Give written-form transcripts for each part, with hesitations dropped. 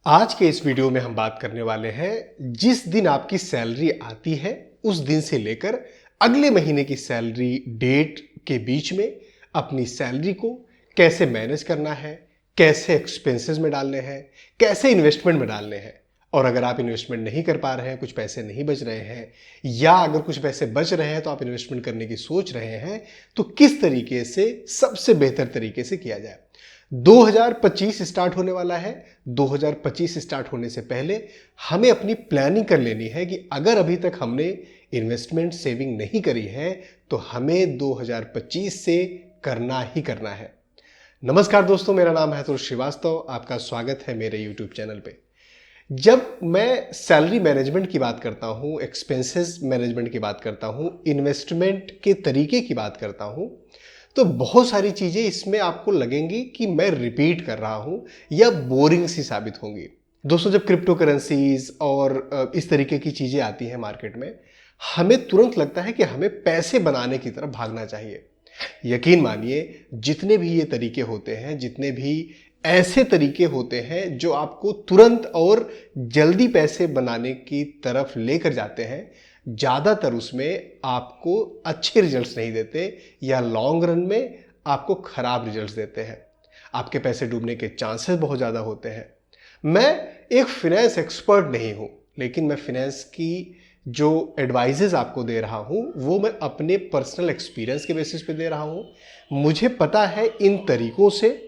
आज के इस वीडियो में हम बात करने वाले हैं जिस दिन आपकी सैलरी आती है उस दिन से लेकर अगले महीने की सैलरी डेट के बीच में अपनी सैलरी को कैसे मैनेज करना है, कैसे एक्सपेंसेस में डालने हैं, कैसे इन्वेस्टमेंट में डालने हैं। और अगर आप इन्वेस्टमेंट नहीं कर पा रहे हैं, कुछ पैसे नहीं बच रहे हैं, या अगर कुछ पैसे बच रहे हैं तो आप इन्वेस्टमेंट करने की सोच रहे हैं, तो किस तरीके से सबसे बेहतर तरीके से किया जाए। 2025 स्टार्ट होने वाला है। 2025 स्टार्ट होने से पहले हमें अपनी प्लानिंग कर लेनी है कि अगर अभी तक हमने इन्वेस्टमेंट सेविंग नहीं करी है तो हमें 2025 से करना ही करना है। नमस्कार दोस्तों, मेरा नाम है अतुल श्रीवास्तव। आपका स्वागत है मेरे YouTube चैनल पे। जब मैं सैलरी मैनेजमेंट की बात करता हूँ, एक्सपेंसेस मैनेजमेंट की बात करता हूँ, इन्वेस्टमेंट के तरीके की बात करता हूँ, तो बहुत सारी चीज़ें इसमें आपको लगेंगी कि मैं रिपीट कर रहा हूँ या बोरिंग सी साबित होंगी। दोस्तों, जब क्रिप्टो करेंसीज और इस तरीके की चीज़ें आती हैं मार्केट में, हमें तुरंत लगता है कि हमें पैसे बनाने की तरफ भागना चाहिए। यकीन मानिए, जितने भी ये तरीके होते हैं, जितने भी ऐसे तरीके होते हैं जो आपको तुरंत और जल्दी पैसे बनाने की तरफ लेकर जाते हैं, ज़्यादातर उसमें आपको अच्छे रिजल्ट्स नहीं देते या लॉन्ग रन में आपको खराब रिजल्ट्स देते हैं। आपके पैसे डूबने के चांसेस बहुत ज़्यादा होते हैं। मैं एक फिनेंस एक्सपर्ट नहीं हूँ, लेकिन मैं फिनेंस की जो एडवाइजेज आपको दे रहा हूँ वो मैं अपने पर्सनल एक्सपीरियंस के बेसिस पे दे रहा हूँ। मुझे पता है इन तरीकों से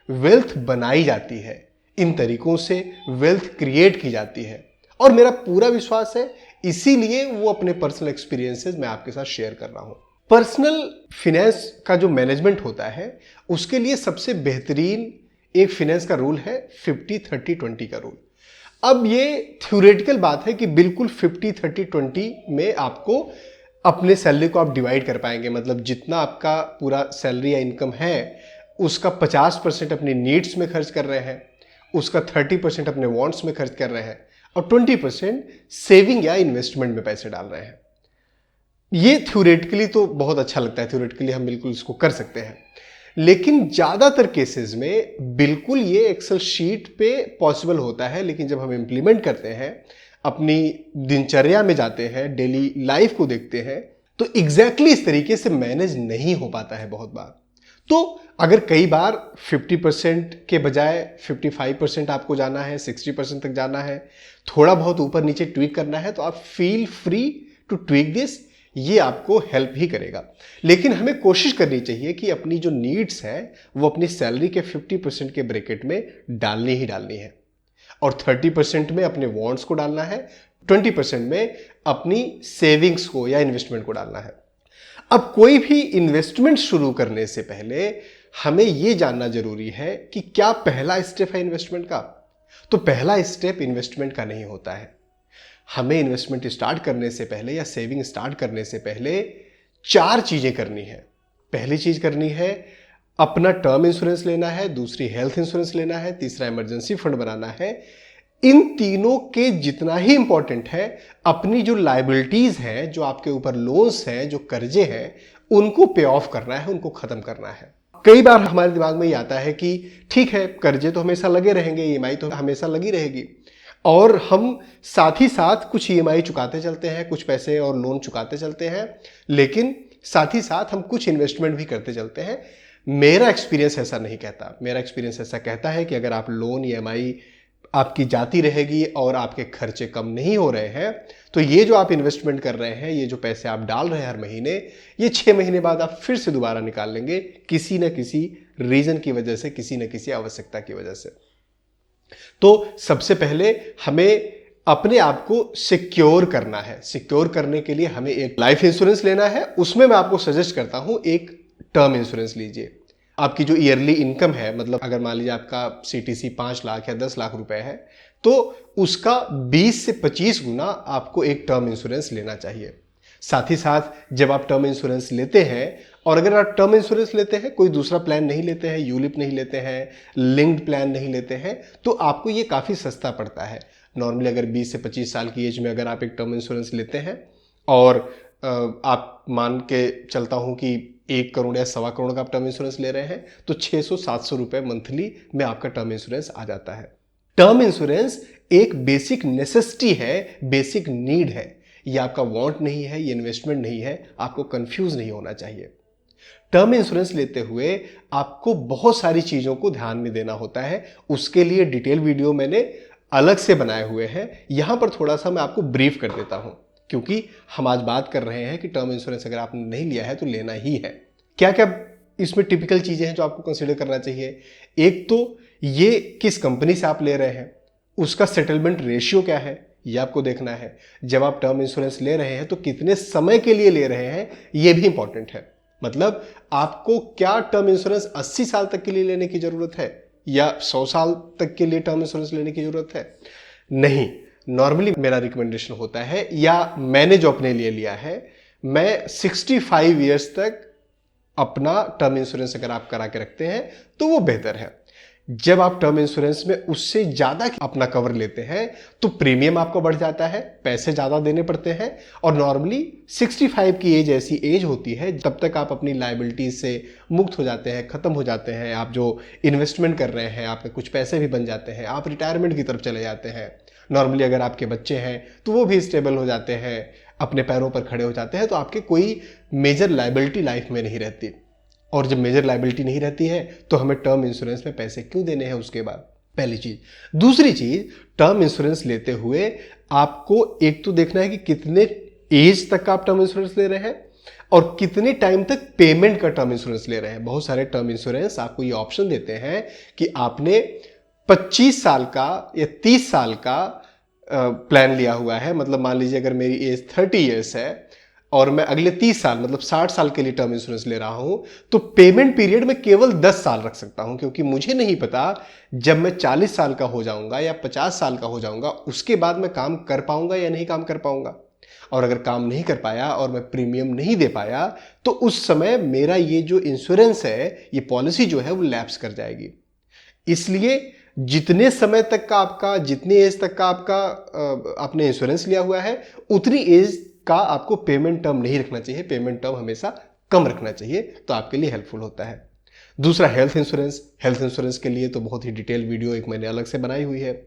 वेल्थ बनाई जाती है, इन तरीकों से वेल्थ क्रिएट की जाती है, और मेरा पूरा विश्वास है, इसीलिए वो अपने पर्सनल एक्सपीरियंसेस मैं आपके साथ शेयर कर रहा हूं। पर्सनल फिनेंस का जो मैनेजमेंट होता है उसके लिए सबसे बेहतरीन एक फिनेंस का रूल है 50-30-20 का रूल। अब ये थ्योरेटिकल बात है कि बिल्कुल 50-30-20 में आपको अपने सैलरी को आप डिवाइड कर पाएंगे। मतलब जितना आपका पूरा सैलरी या इनकम है उसका 50% अपनी नीड्स में खर्च कर रहे हैं, उसका 30% अपने वांट्स में खर्च कर रहे हैं, और 20% सेविंग या इन्वेस्टमेंट में पैसे डाल रहे हैं। ये थ्योरेटिकली तो बहुत अच्छा लगता है, थ्योरेटिकली हम बिल्कुल इसको कर सकते हैं, लेकिन ज़्यादातर केसेस में बिल्कुल ये एक्सेल शीट पे पॉसिबल होता है, लेकिन जब हम इम्प्लीमेंट करते हैं, अपनी दिनचर्या में जाते हैं, डेली लाइफ को देखते हैं, तो एग्जैक्टली इस तरीके से मैनेज नहीं हो पाता है बहुत बार। तो अगर कई बार 50% के बजाय 55% आपको जाना है, 60% तक जाना है, थोड़ा बहुत ऊपर नीचे ट्वीक करना है, तो आप feel free to tweak this, ये आपको हेल्प ही करेगा। लेकिन हमें कोशिश करनी चाहिए कि अपनी जो नीड्स है वो अपनी सैलरी के 50% के ब्रैकेट में डालनी ही डालनी है, और 30% में अपने वांट्स को डालना है, 20% में अपनी सेविंग्स को या इन्वेस्टमेंट को डालना है। अब कोई भी इन्वेस्टमेंट शुरू करने से पहले हमें यह जानना जरूरी है कि क्या पहला स्टेप है इन्वेस्टमेंट का। तो पहला स्टेप इन्वेस्टमेंट का नहीं होता है। हमें इन्वेस्टमेंट स्टार्ट करने से पहले या सेविंग स्टार्ट करने से पहले 4 चीजें करनी है। पहली चीज करनी है अपना टर्म इंश्योरेंस लेना है, दूसरी हेल्थ इंश्योरेंस लेना है, तीसरा इमरजेंसी फंड बनाना है। इन तीनों के जितना ही इंपॉर्टेंट है, अपनी जो लायबिलिटीज हैं, जो आपके ऊपर लोन्स हैं, जो कर्जे हैं, उनको पे ऑफ करना है, उनको खत्म करना है। कई बार हमारे दिमाग में ये आता है कि ठीक है, कर्जे तो हमेशा लगे रहेंगे, ईएमआई तो हमेशा लगी रहेगी, और हम साथ ही साथ कुछ ईएमआई चुकाते चलते हैं, कुछ पैसे और लोन चुकाते चलते हैं, लेकिन साथ ही साथ हम कुछ इन्वेस्टमेंट भी करते चलते हैं। मेरा एक्सपीरियंस ऐसा नहीं कहता। मेरा एक्सपीरियंस ऐसा कहता है कि अगर आप लोन ईएमआई आपकी जाती रहेगी और आपके खर्चे कम नहीं हो रहे हैं, तो ये जो आप इन्वेस्टमेंट कर रहे हैं, ये जो पैसे आप डाल रहे हैं हर महीने, ये 6 महीने बाद आप फिर से दोबारा निकाल लेंगे, किसी न किसी रीजन की वजह से, किसी न किसी आवश्यकता की वजह से। तो सबसे पहले हमें अपने आप को सिक्योर करना है। सिक्योर करने के लिए हमें एक लाइफ इंश्योरेंस लेना है। उसमें मैं आपको सजेस्ट करता हूं एक टर्म इंश्योरेंस लीजिए। आपकी जो ईयरली इनकम है, मतलब अगर मान लीजिए आपका सीटीसी 5 लाख या 10 लाख रुपए है, तो उसका 20 से 25 गुना आपको एक टर्म इंश्योरेंस लेना चाहिए। साथ ही साथ जब आप टर्म इंश्योरेंस लेते हैं, और अगर आप टर्म इंश्योरेंस लेते हैं, कोई दूसरा प्लान नहीं लेते हैं, यूलिप नहीं लेते हैं, लिंक्ड प्लान नहीं लेते हैं, तो आपको ये काफ़ी सस्ता पड़ता है। नॉर्मली अगर 20 से 25 साल की एज में अगर आप एक टर्म इंश्योरेंस लेते हैं, और आप मान के चलता हूं कि 1 करोड़ या 1.25 करोड़ का आप टर्म इंश्योरेंस ले रहे हैं, तो 600-700 रुपये मंथली में आपका टर्म इंश्योरेंस आ जाता है। टर्म इंश्योरेंस एक बेसिक नेसेसिटी है, बेसिक नीड है। ये आपका वांट नहीं है, ये इन्वेस्टमेंट नहीं है। आपको कंफ्यूज नहीं होना चाहिए। टर्म इंश्योरेंस लेते हुए आपको बहुत सारी चीजों को ध्यान में देना होता है। उसके लिए डिटेल वीडियो मैंने अलग से बनाए हुए हैं। यहां पर थोड़ा सा मैं आपको ब्रीफ कर देता हूं, क्योंकि हम आज बात कर रहे हैं कि टर्म इंश्योरेंस अगर आपने नहीं लिया है तो लेना ही है। क्या क्या इसमें टिपिकल चीजें हैं जो आपको कंसीडर करना चाहिए। एक तो ये किस कंपनी से आप ले रहे हैं, उसका सेटलमेंट रेशियो क्या है, ये आपको देखना है। जब आप टर्म इंश्योरेंस ले रहे हैं तो कितने समय के लिए ले रहे हैं, ये भी इंपॉर्टेंट है। मतलब आपको क्या टर्म इंश्योरेंस 80 साल तक के लिए लेने की जरूरत है या 100 साल तक के लिए टर्म इंश्योरेंस लेने की जरूरत है? नहीं, नॉर्मली मेरा रिकमेंडेशन होता है, या मैंने जो अपने लिए लिया है, मैं 65 ईयर्स तक अपना टर्म इंश्योरेंस अगर आप करा के रखते हैं तो वो बेहतर है। जब आप टर्म इंश्योरेंस में उससे ज्यादा अपना कवर लेते हैं तो प्रीमियम आपको बढ़ जाता है, पैसे ज्यादा देने पड़ते हैं। और नॉर्मली 65 की एज ऐसी एज होती है तब तक आप अपनी लायबिलिटीज से मुक्त हो जाते हैं, खत्म हो जाते हैं। आप जो इन्वेस्टमेंट कर रहे हैं, आपके कुछ पैसे भी बन जाते हैं, आप रिटायरमेंट की तरफ चले जाते हैं। नॉर्मली अगर आपके बच्चे हैं तो वो भी स्टेबल हो जाते हैं, अपने पैरों पर खड़े हो जाते हैं। तो आपके कोई मेजर लायबिलिटी लाइफ में नहीं रहती। और जब मेजर लायबिलिटी नहीं रहती है तो हमें टर्म इंश्योरेंस में पैसे क्यों देने हैं उसके बाद, पहली चीज। दूसरी चीज, टर्म इंश्योरेंस लेते हुए आपको एक तो देखना है कि कितने एज तक का आप टर्म इंश्योरेंस ले रहे हैं और कितने टाइम तक पेमेंट का टर्म इंश्योरेंस ले रहे हैं। बहुत सारे टर्म इंश्योरेंस आपको ये ऑप्शन देते हैं कि आपने 25 साल का या 30 साल का प्लान लिया हुआ है। मतलब मान लीजिए अगर मेरी एज 30 ईयर्स है और मैं अगले 30 साल मतलब 60 साल के लिए टर्म इंश्योरेंस ले रहा हूं, तो पेमेंट पीरियड में केवल 10 साल रख सकता हूं, क्योंकि मुझे नहीं पता जब मैं 40 साल का हो जाऊंगा या 50 साल का हो जाऊंगा उसके बाद मैं काम कर पाऊंगा या नहीं काम कर पाऊंगा। और अगर काम नहीं कर पाया और मैं प्रीमियम नहीं दे पाया तो उस समय मेरा ये जो इंश्योरेंस है, ये पॉलिसी जो है वो लैप्स कर जाएगी। इसलिए जितने समय तक का आपका, जितनी एज तक का आपका आपने इंश्योरेंस लिया हुआ है, उतनी एज का आपको पेमेंट टर्म नहीं रखना चाहिए। पेमेंट टर्म हमेशा कम रखना चाहिए, तो आपके लिए हेल्पफुल होता है। दूसरा, हेल्थ इंश्योरेंस। हेल्थ इंश्योरेंस के लिए तो बहुत ही डिटेल वीडियो एक मैंने अलग से बनाई हुई है।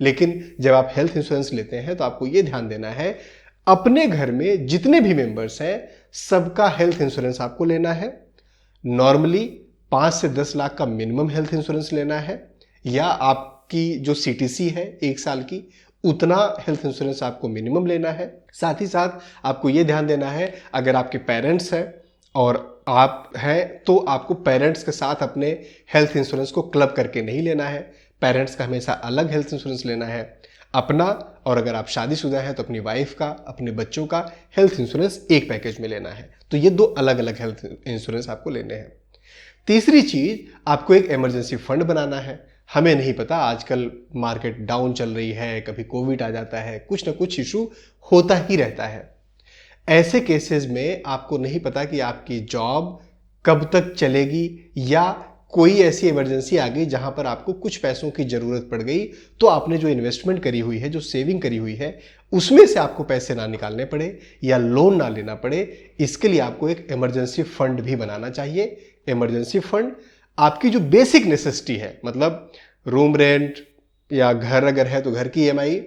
लेकिन जब आप हेल्थ इंश्योरेंस लेते हैं तो आपको यह ध्यान देना है, अपने घर में जितने भी मेंबर्स हैं सबका हेल्थ इंश्योरेंस आपको लेना है। नॉर्मली 5 से 10 लाख का मिनिमम हेल्थ इंश्योरेंस लेना है, या आपकी जो सीटीसी है 1 साल की, उतना हेल्थ इंश्योरेंस आपको मिनिमम लेना है। साथ ही साथ आपको यह ध्यान देना है, अगर आपके पेरेंट्स हैं और आप हैं तो आपको पेरेंट्स के साथ अपने हेल्थ इंश्योरेंस को क्लब करके नहीं लेना है। पेरेंट्स का हमेशा अलग हेल्थ इंश्योरेंस लेना है अपना, और अगर आप शादीशुदा हैं तो अपनी वाइफ का, अपने बच्चों का हेल्थ इंश्योरेंस एक पैकेज में लेना है। तो ये 2 अलग अलग हेल्थ इंश्योरेंस आपको लेने हैं। तीसरी चीज, आपको एक इमरजेंसी फंड बनाना है। हमें नहीं पता, आजकल मार्केट डाउन चल रही है, कभी कोविड आ जाता है, कुछ ना कुछ इशू होता ही रहता है। ऐसे केसेस में आपको नहीं पता कि आपकी जॉब कब तक चलेगी, या कोई ऐसी इमरजेंसी आ गई जहां पर आपको कुछ पैसों की जरूरत पड़ गई, तो आपने जो इन्वेस्टमेंट करी हुई है, जो सेविंग करी हुई है, उसमें से आपको पैसे ना निकालने पड़े या लोन ना लेना पड़े। इसके लिए आपको एक इमरजेंसी फंड भी बनाना चाहिए। इमरजेंसी फंड आपकी जो बेसिक नेसेसिटी है, मतलब रूम रेंट या घर अगर है तो घर की ईएमआई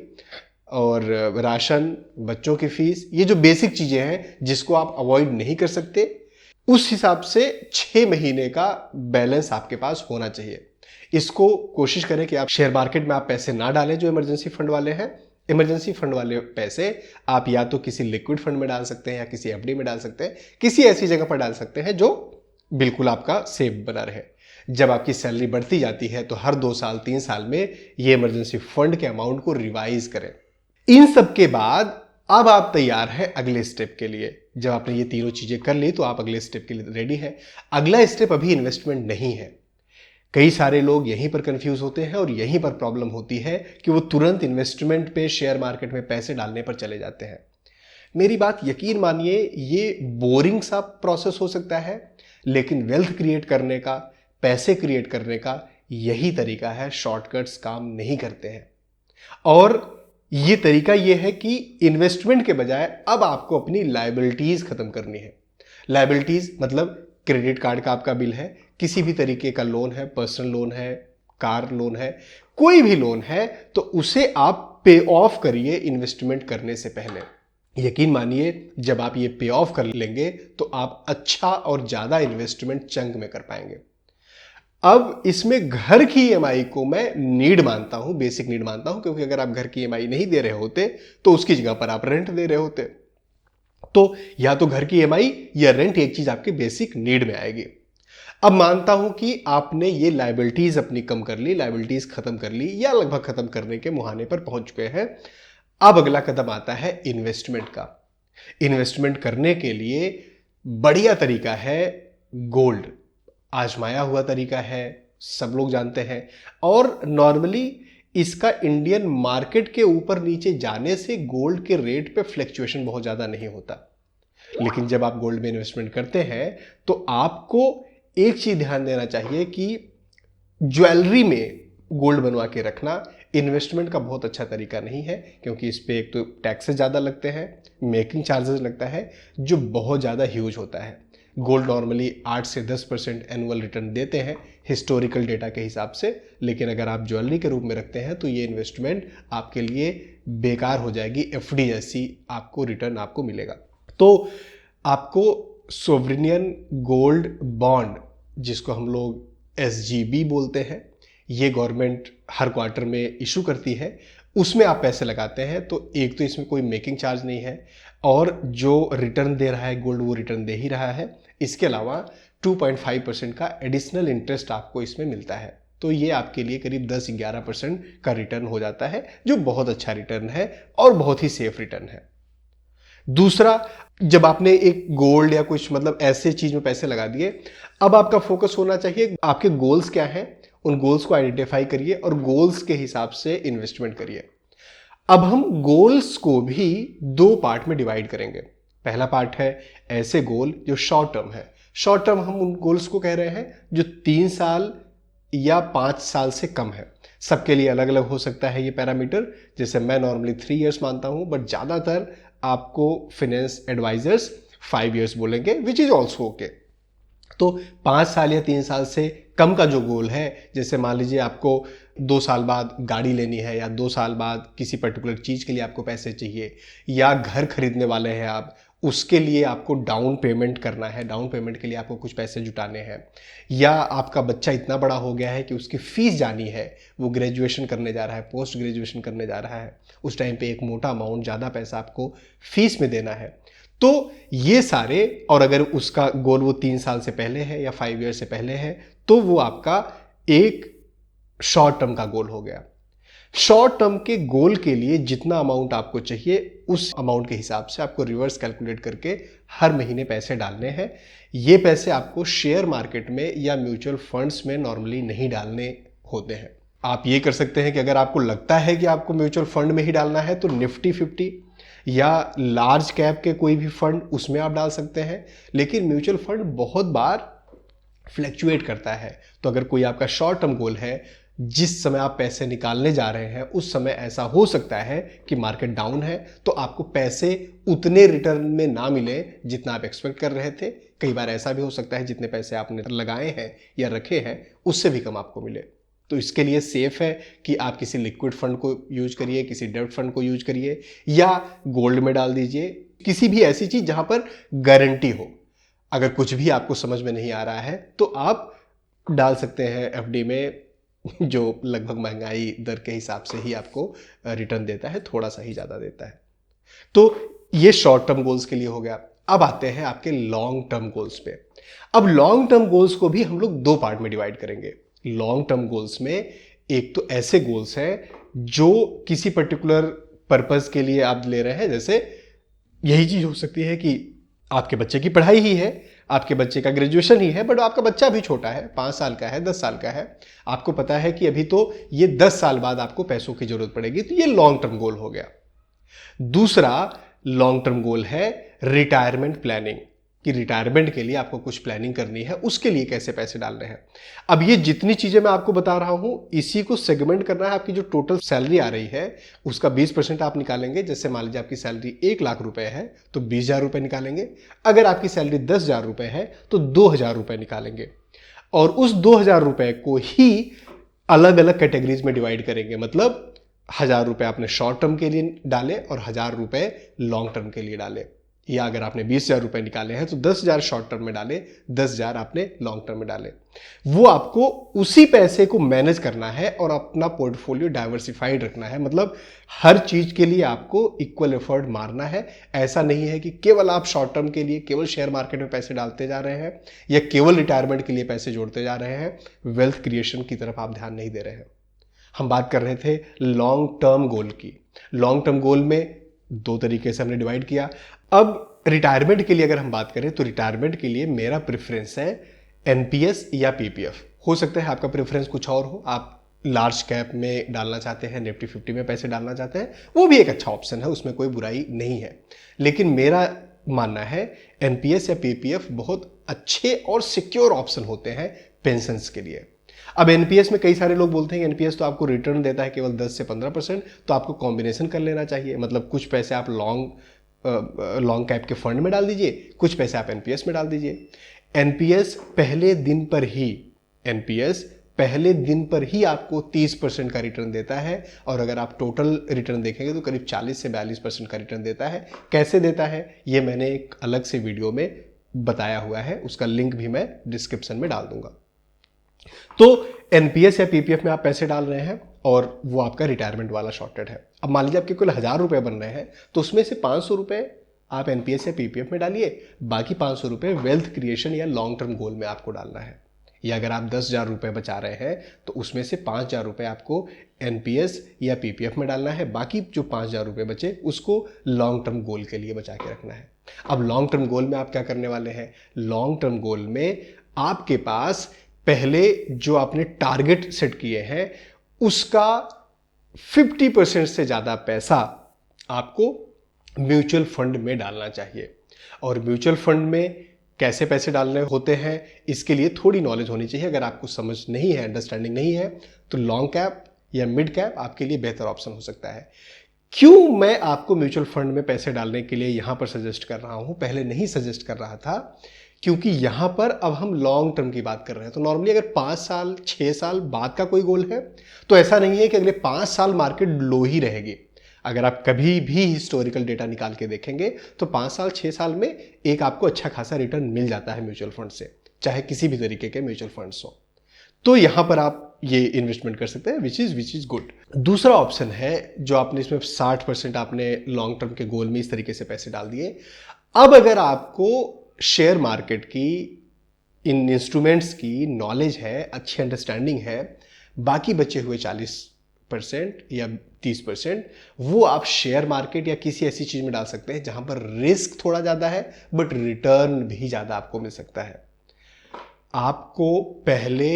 और राशन, बच्चों की फीस, ये जो बेसिक चीजें हैं जिसको आप अवॉइड नहीं कर सकते, उस हिसाब से 6 महीने का बैलेंस आपके पास होना चाहिए। इसको कोशिश करें कि आप शेयर मार्केट में आप पैसे ना डालें जो इमरजेंसी फंड वाले हैं। इमरजेंसी फंड वाले पैसे आप या तो किसी लिक्विड फंड में डाल सकते हैं या किसी एफडी में डाल सकते हैं, किसी ऐसी जगह पर डाल सकते हैं जो बिल्कुल आपका सेफ बना रहे। जब आपकी सैलरी बढ़ती जाती है तो हर 2 साल 3 साल में ये इमरजेंसी फंड के अमाउंट को रिवाइज करें। इन सब के बाद अब आप तैयार हैं अगले स्टेप के लिए। जब आपने ये तीनों चीजें कर ली तो आप अगले स्टेप के लिए रेडी हैं। अगला स्टेप अभी इन्वेस्टमेंट नहीं है। कई सारे लोग यहीं पर कंफ्यूज होते हैं और यहीं पर प्रॉब्लम होती है कि वो तुरंत इन्वेस्टमेंट पे, शेयर मार्केट में पैसे डालने पर चले जाते हैं। मेरी बात यकीन मानिए, ये बोरिंग सा प्रोसेस हो सकता है, लेकिन वेल्थ क्रिएट करने का, पैसे क्रिएट करने का यही तरीका है। शॉर्टकट्स काम नहीं करते हैं। और ये तरीका ये है कि इन्वेस्टमेंट के बजाय अब आपको अपनी लायबिलिटीज खत्म करनी है। लायबिलिटीज मतलब क्रेडिट कार्ड का आपका बिल है, किसी भी तरीके का लोन है, पर्सनल लोन है, कार लोन है, कोई भी लोन है, तो उसे आप पे ऑफ करिए इन्वेस्टमेंट करने से पहले। यकीन मानिए जब आप ये पे ऑफ कर लेंगे तो आप अच्छा और ज्यादा इन्वेस्टमेंट चंक में कर पाएंगे। अब इसमें घर की ईएमआई को मैं नीड मानता हूं, बेसिक नीड मानता हूं, क्योंकि अगर आप घर की ईएमआई नहीं दे रहे होते तो उसकी जगह पर आप रेंट दे रहे होते, तो या तो घर की ईएमआई या रेंट एक चीज आपकी बेसिक नीड में आएगी। अब मानता हूं कि आपने ये लायबिलिटीज अपनी कम कर ली, लायबिलिटीज खत्म कर ली या लगभग खत्म करने के मुहाने पर पहुंच चुके हैं। अब अगला कदम आता है इन्वेस्टमेंट का। इन्वेस्टमेंट करने के लिए बढ़िया तरीका है गोल्ड, आजमाया हुआ तरीका है, सब लोग जानते हैं, और नॉर्मली इसका इंडियन मार्केट के ऊपर नीचे जाने से गोल्ड के रेट पे फ्लक्चुएशन बहुत ज्यादा नहीं होता। लेकिन जब आप गोल्ड में इन्वेस्टमेंट करते हैं तो आपको एक चीज ध्यान देना चाहिए कि ज्वेलरी में गोल्ड बनवा के रखना इन्वेस्टमेंट का बहुत अच्छा तरीका नहीं है, क्योंकि इस पे एक तो टैक्सेस ज़्यादा लगते हैं, मेकिंग चार्जेस लगता है जो बहुत ज़्यादा ह्यूज होता है। गोल्ड नॉर्मली 8 से 10% एनुअल रिटर्न देते हैं हिस्टोरिकल डेटा के हिसाब से, लेकिन अगर आप ज्वेलरी के रूप में रखते हैं तो ये इन्वेस्टमेंट आपके लिए बेकार हो जाएगी, एफडी जैसी आपको रिटर्न आपको मिलेगा। तो आपको सोवरेनियन गोल्ड बॉन्ड, जिसको हम लोग एसजीबी बोलते हैं, ये गवर्नमेंट हर क्वार्टर में इशू करती है, उसमें आप पैसे लगाते हैं तो एक तो इसमें कोई मेकिंग चार्ज नहीं है और जो रिटर्न दे रहा है गोल्ड वो रिटर्न दे ही रहा है। इसके अलावा 2.5% का एडिशनल इंटरेस्ट आपको इसमें मिलता है, तो ये आपके लिए करीब 10-11% का रिटर्न हो जाता है, जो बहुत अच्छा रिटर्न है और बहुत ही सेफ रिटर्न है। दूसरा, जब आपने एक गोल्ड या कुछ मतलब ऐसे चीज में पैसे लगा दिए, अब आपका फोकस होना चाहिए आपके गोल्स क्या हैं, उन गोल्स को आइडेंटिफाई करिए और गोल्स के हिसाब से इन्वेस्टमेंट करिए। अब हम गोल्स को भी 2 पार्ट में डिवाइड करेंगे। पहला पार्ट है ऐसे गोल जो शॉर्ट टर्म है। शॉर्ट टर्म हम उन गोल्स को कह रहे हैं जो 3 साल या 5 साल से कम है। सबके लिए अलग अलग हो सकता है ये पैरामीटर, जैसे मैं नॉर्मली 3 इयर्स मानता हूं, बट ज्यादातर आपको फाइनेंस एडवाइजर्स 5 इयर्स बोलेंगे, विच इज ऑल्सो ओके। तो 5 साल या 3 साल से कम का जो गोल है, जैसे मान लीजिए आपको 2 साल बाद गाड़ी लेनी है या 2 साल बाद किसी पर्टिकुलर चीज के लिए आपको पैसे चाहिए या घर खरीदने वाले हैं आप, उसके लिए आपको डाउन पेमेंट करना है, डाउन पेमेंट के लिए आपको कुछ पैसे जुटाने हैं, या आपका बच्चा इतना बड़ा हो गया है कि उसकी फीस जानी है, वो ग्रेजुएशन करने जा रहा है, पोस्ट ग्रेजुएशन करने जा रहा है, उस टाइम पे एक मोटा अमाउंट ज़्यादा पैसा आपको फीस में देना है, तो ये सारे, और अगर उसका गोल वो 3 साल से पहले है या 5 ईयर से पहले है तो वो आपका एक शॉर्ट टर्म का गोल हो गया। शॉर्ट टर्म के गोल के लिए जितना अमाउंट आपको चाहिए उस अमाउंट के हिसाब से आपको रिवर्स कैलकुलेट करके हर महीने पैसे डालने हैं। ये पैसे आपको शेयर मार्केट में या म्यूचुअल फंड्स में नॉर्मली नहीं डालने होते हैं। आप ये कर सकते हैं कि अगर आपको लगता है कि आपको म्यूचुअल फंड में ही डालना है तो निफ्टी 50 या लार्ज कैप के कोई भी फंड उसमें आप डाल सकते हैं, लेकिन म्यूचुअल फंड बहुत बार फ्लैक्चुएट करता है। तो अगर कोई आपका शॉर्ट टर्म गोल है, जिस समय आप पैसे निकालने जा रहे हैं उस समय ऐसा हो सकता है कि मार्केट डाउन है, तो आपको पैसे उतने रिटर्न में ना मिले जितना आप एक्सपेक्ट कर रहे थे। कई बार ऐसा भी हो सकता है जितने पैसे आपने लगाए हैं या रखे हैं उससे भी कम आपको मिले। तो इसके लिए सेफ है कि आप किसी लिक्विड फंड को यूज करिए, किसी डेब्ट फंड को यूज करिए या गोल्ड में डाल दीजिए, किसी भी ऐसी चीज जहां पर गारंटी हो। अगर कुछ भी आपको समझ में नहीं आ रहा है तो आप डाल सकते हैं एफडी में, जो लगभग महंगाई दर के हिसाब से ही आपको रिटर्न देता है, थोड़ा सा ही ज्यादा देता है। तो ये शॉर्ट टर्म गोल्स के लिए हो गया। अब आते हैं आपके लॉन्ग टर्म गोल्स पे। अब लॉन्ग टर्म गोल्स को भी हम लोग 2 पार्ट में डिवाइड करेंगे। लॉन्ग टर्म गोल्स में एक तो ऐसे गोल्स हैं जो किसी पर्टिकुलर पर्पस के लिए आप ले रहे हैं, जैसे यही चीज हो सकती है कि आपके बच्चे की पढ़ाई ही है, आपके बच्चे का ग्रेजुएशन ही है, बट आपका बच्चा अभी छोटा है, 5 साल का है, 10 साल का है, आपको पता है कि अभी तो ये 10 साल बाद आपको पैसों की जरूरत पड़ेगी, तो ये लॉन्ग टर्म गोल हो गया। दूसरा लॉन्ग टर्म गोल है रिटायरमेंट प्लानिंग, कि रिटायरमेंट के लिए आपको कुछ प्लानिंग करनी है, उसके लिए कैसे पैसे डालने हैं। अब ये जितनी चीजें मैं आपको बता रहा हूं, इसी को सेगमेंट करना है। आपकी जो टोटल सैलरी आ रही है उसका 20% आप निकालेंगे। जैसे मान लीजिए आपकी सैलरी 1 लाख रुपए है तो 20,000 रुपए निकालेंगे। अगर आपकी सैलरी 10,000 रुपए है तो 2,000 रुपए निकालेंगे, और उस 2,000 रुपए को ही अलग अलग कैटेगरीज में डिवाइड करेंगे। मतलब 1000 रुपये आपने शॉर्ट टर्म के लिए डाले और 1000 रुपये लॉन्ग टर्म के लिए डाले, या अगर आपने 20,000 रुपये निकाले हैं तो 10,000 शॉर्ट टर्म में डाले, 10,000 आपने लॉन्ग टर्म में डाले। वो आपको उसी पैसे को मैनेज करना है और अपना पोर्टफोलियो डाइवर्सिफाइड रखना है। मतलब हर चीज के लिए आपको इक्वल एफर्ट मारना है। ऐसा नहीं है कि केवल आप शॉर्ट टर्म के लिए केवल शेयर मार्केट में पैसे डालते जा रहे हैं या केवल रिटायरमेंट के लिए पैसे जोड़ते जा रहे हैं, वेल्थ क्रिएशन की तरफ आप ध्यान नहीं दे रहे हैं। हम बात कर रहे थे लॉन्ग टर्म गोल की। लॉन्ग टर्म गोल में दो तरीके से हमने डिवाइड किया। अब रिटायरमेंट के लिए अगर हम बात करें तो रिटायरमेंट के लिए मेरा प्रेफरेंस है एनपीएस या पीपीएफ। हो सकता है आपका प्रेफरेंस कुछ और हो, आप लार्ज कैप में डालना चाहते हैं, निफ्टी 50 में पैसे डालना चाहते हैं, वो भी एक अच्छा ऑप्शन है, उसमें कोई बुराई नहीं है। लेकिन मेरा मानना है एनपीएस या पीपीएफ बहुत अच्छे और सिक्योर ऑप्शन होते हैं पेंशन्स के लिए। अब एनपीएस में कई सारे लोग बोलते हैं कि एनपीएस तो आपको रिटर्न देता है केवल 10 से 15%, तो आपको कॉम्बिनेशन कर लेना चाहिए। मतलब कुछ पैसे आप लॉन्ग कैप के फंड में डाल दीजिए, कुछ पैसे आप एनपीएस में डाल दीजिए। एनपीएस पहले दिन पर ही आपको 30% का रिटर्न देता है, और अगर आप टोटल रिटर्न देखेंगे तो करीब 40 से 42% का रिटर्न देता है। कैसे देता है ये मैंने एक अलग से वीडियो में बताया हुआ है, उसका लिंक भी मैं डिस्क्रिप्शन में डाल दूंगा। तो एनपीएस या पीपीएफ में आप पैसे डाल रहे हैं और वो आपका रिटायरमेंट वाला शॉर्टेड है। अब मान लीजिए आपके कुल 1000 रुपये बन रहे हैं, तो उसमें से 500 रुपये आप एनपीएस या पीपीएफ में डालिए, बाकी 500 रुपये वेल्थ क्रिएशन या लॉन्ग टर्म गोल में आपको डालना है। या अगर आप 10,000 रुपये बचा रहे हैं तो उसमें से 5,000 रुपये आपको एनपीएस या पीपीएफ में डालना है, बाकी जो 5,000 रुपये बचे उसको लॉन्ग टर्म गोल के लिए बचा के रखना है। अब लॉन्ग टर्म गोल में आप क्या करने वाले हैं? लॉन्ग टर्म गोल में आपके पास पहले जो आपने टारगेट सेट किए हैं उसका 50% से ज़्यादा पैसा आपको म्यूचुअल फंड में डालना चाहिए। और म्यूचुअल फंड में कैसे पैसे डालने होते हैं इसके लिए थोड़ी नॉलेज होनी चाहिए। अगर आपको समझ नहीं है, अंडरस्टैंडिंग नहीं है, तो लॉन्ग कैप या मिड कैप आपके लिए बेहतर ऑप्शन हो सकता है। क्यों मैं आपको म्यूचुअल फंड में पैसे डालने के लिए यहां पर सजेस्ट कर रहा हूं, पहले नहीं सजेस्ट कर रहा था, क्योंकि यहां पर अब हम लॉन्ग टर्म की बात कर रहे हैं। तो नॉर्मली अगर 5 साल 6 साल बाद का कोई गोल है तो ऐसा नहीं है कि अगले 5 साल मार्केट लो ही रहेगी। अगर आप कभी भी हिस्टोरिकल डेटा निकाल के देखेंगे तो 5 साल 6 साल में एक आपको अच्छा खासा रिटर्न मिल जाता है म्यूचुअल फंड से, चाहे किसी भी तरीके के म्यूचुअल फंड्स हो। तो यहां पर आप ये इन्वेस्टमेंट कर सकते हैं, विच इज गुड। दूसरा ऑप्शन है जो आपने इसमें 60% आपने लॉन्ग टर्म के गोल में इस तरीके से पैसे डाल दिए। अब अगर आपको शेयर मार्केट की, इन इंस्ट्रूमेंट्स की नॉलेज है, अच्छी अंडरस्टैंडिंग है, बाकी बचे हुए 40% या 30% वो आप शेयर मार्केट या किसी ऐसी चीज में डाल सकते हैं जहां पर रिस्क थोड़ा ज्यादा है बट रिटर्न भी ज्यादा आपको मिल सकता है। आपको पहले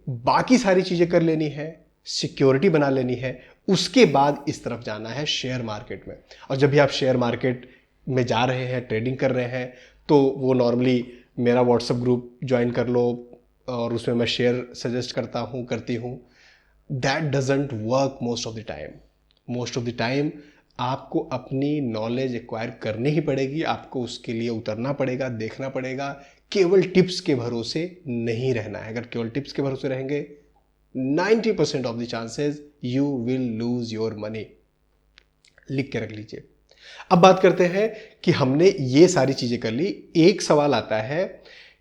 बाकी सारी चीजें कर लेनी है, सिक्योरिटी बना लेनी है, उसके बाद इस तरफ जाना है शेयर मार्केट में। और जब भी आप शेयर मार्केट में जा रहे हैं, ट्रेडिंग कर रहे हैं, तो वो नॉर्मली मेरा व्हाट्सएप ग्रुप ज्वाइन कर लो और उसमें मैं शेयर सजेस्ट करती हूँ। That doesn't work most of the time आपको अपनी नॉलेज एक्वायर करनी ही पड़ेगी, आपको उसके लिए उतरना पड़ेगा, देखना पड़ेगा। केवल टिप्स के भरोसे नहीं रहना है। अगर केवल टिप्स के भरोसे रहेंगे 90% of the chances you will lose your money. लिख के रख लीजिए। अब बात करते हैं कि हमने ये सारी चीजें कर ली। एक सवाल आता है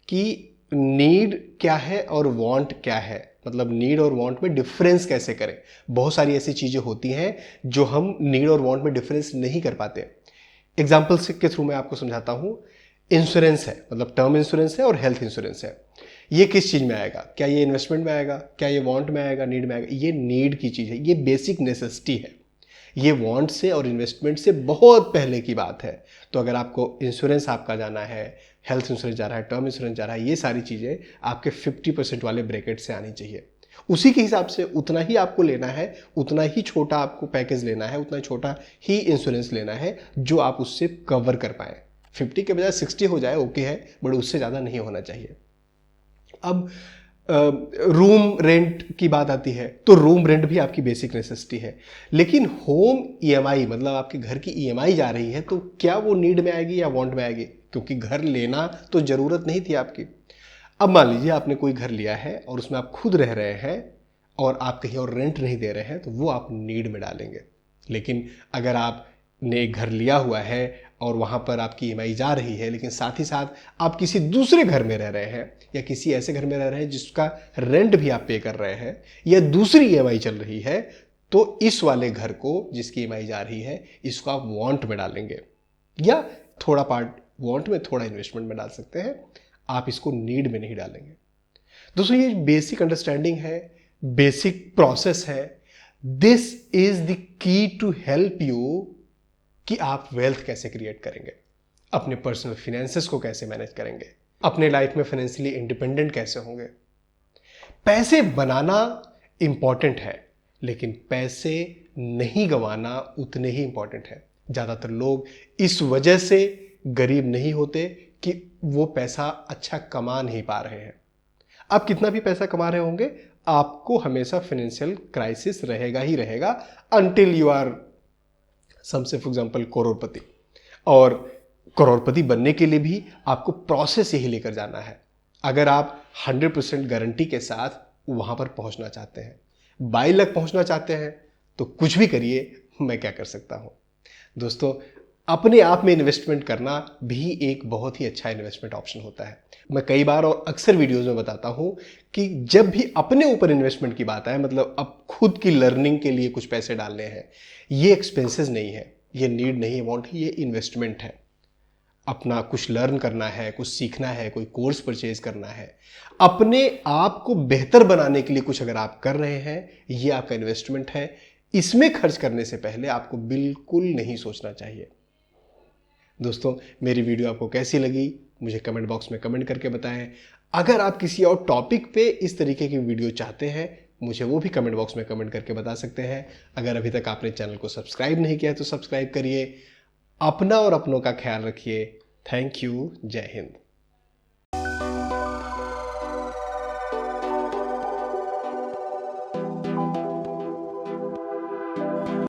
कि नीड क्या है और वांट क्या है, मतलब नीड और वांट में डिफरेंस कैसे करें। बहुत सारी ऐसी चीजें होती हैं जो हम नीड और वांट में डिफरेंस नहीं कर पाते। एग्जाम्पल्स के थ्रू मैं आपको समझाता हूं। इंश्योरेंस है, मतलब टर्म इंश्योरेंस है और हेल्थ इंश्योरेंस है। ये किस चीज में आएगा? क्या ये इन्वेस्टमेंट में आएगा? क्या ये वांट में आएगा? नीड में आएगा? ये नीड की चीज है, ये बेसिक नेसेसिटी है। ये वांट से और इन्वेस्टमेंट से बहुत पहले की बात है। तो अगर आपको इंश्योरेंस आपका जाना है, हेल्थ इंश्योरेंस जा रहा है, टर्म इंश्योरेंस जा रहा है, ये सारी चीज़ें आपके 50% वाले ब्रैकेट से आनी चाहिए। उसी के हिसाब से उतना ही आपको लेना है, उतना ही छोटा आपको पैकेज लेना है, उतना छोटा ही इंश्योरेंस लेना है जो आप उससे कवर कर पाए। 50 के बजाय 60 हो जाए ओके है, बट उससे ज़्यादा नहीं होना चाहिए। अब रूम रेंट की बात आती है तो रूम रेंट भी आपकी बेसिक नेसेसिटी है, लेकिन होम ईएमआई, मतलब आपके घर की ईएमआई जा रही है, तो क्या वो नीड में आएगी या वांट में आएगी? क्योंकि घर लेना तो जरूरत नहीं थी आपकी। अब मान लीजिए आपने कोई घर लिया है और उसमें आप खुद रह रहे हैं, और आप कहीं और रेंट नहीं दे रहे हैं तो वो आप नीड में डालेंगे। लेकिन अगर आपने एक घर लिया हुआ है और वहाँ पर आपकी ईएमआई जा रही है, लेकिन साथ ही साथ आप किसी दूसरे घर में रह रहे हैं या किसी ऐसे घर में रह रहे हैं जिसका रेंट भी आप पे कर रहे हैं या दूसरी ईएमआई चल रही है, तो इस वाले घर को जिसकी ईएमआई जा रही है इसको आप वांट में डालेंगे या थोड़ा पार्ट वांट में, थोड़ा इन्वेस्टमेंट में डाल सकते हैं। आप इसको नीड में नहीं डालेंगे। दोस्तों ये बेसिक अंडरस्टैंडिंग है, बेसिक प्रोसेस है। This is the key to help you कि आप वेल्थ कैसे क्रिएट करेंगे, अपने पर्सनल फिनेंसेस को कैसे मैनेज करेंगे, अपने लाइफ में फाइनेंशियली इंडिपेंडेंट कैसे होंगे। पैसे बनाना इंपॉर्टेंट है, लेकिन पैसे नहीं गंवाना उतने ही इंपॉर्टेंट है। ज़्यादातर लोग इस वजह से गरीब नहीं होते कि वो पैसा अच्छा कमा नहीं पा रहे हैं। आप कितना भी पैसा कमा रहे होंगे, आपको हमेशा फाइनेंशियल क्राइसिस रहेगा ही रहेगा अंटिल यू आर समसे फॉर एग्जाम्पल करोड़पति। और करोड़पति बनने के लिए भी आपको प्रोसेस यही लेकर जाना है। अगर आप 100% गारंटी के साथ वहां पर पहुंचना चाहते हैं, 22 लाख पहुंचना चाहते हैं, तो कुछ भी करिए, मैं क्या कर सकता हूं। दोस्तों अपने आप में इन्वेस्टमेंट करना भी एक बहुत ही अच्छा इन्वेस्टमेंट ऑप्शन होता है। मैं कई बार और अक्सर वीडियोस में बताता हूं कि जब भी अपने ऊपर इन्वेस्टमेंट की बात आए, मतलब अब खुद की लर्निंग के लिए कुछ पैसे डालने हैं, ये एक्सपेंसेस नहीं है, ये नीड नहीं है, वांट, ये इन्वेस्टमेंट है। अपना कुछ लर्न करना है, कुछ सीखना है, कोई कोर्स परचेज करना है, अपने आप को बेहतर बनाने के लिए कुछ अगर आप कर रहे हैं, ये आपका इन्वेस्टमेंट है। इसमें खर्च करने से पहले आपको बिल्कुल नहीं सोचना चाहिए। दोस्तों मेरी वीडियो आपको कैसी लगी मुझे कमेंट बॉक्स में कमेंट करके बताएं। अगर आप किसी और टॉपिक पे इस तरीके की वीडियो चाहते हैं, मुझे वो भी कमेंट बॉक्स में कमेंट करके बता सकते हैं। अगर अभी तक आपने चैनल को सब्सक्राइब नहीं किया है तो सब्सक्राइब करिए। अपना और अपनों का ख्याल रखिए। Thank you. जय हिंद।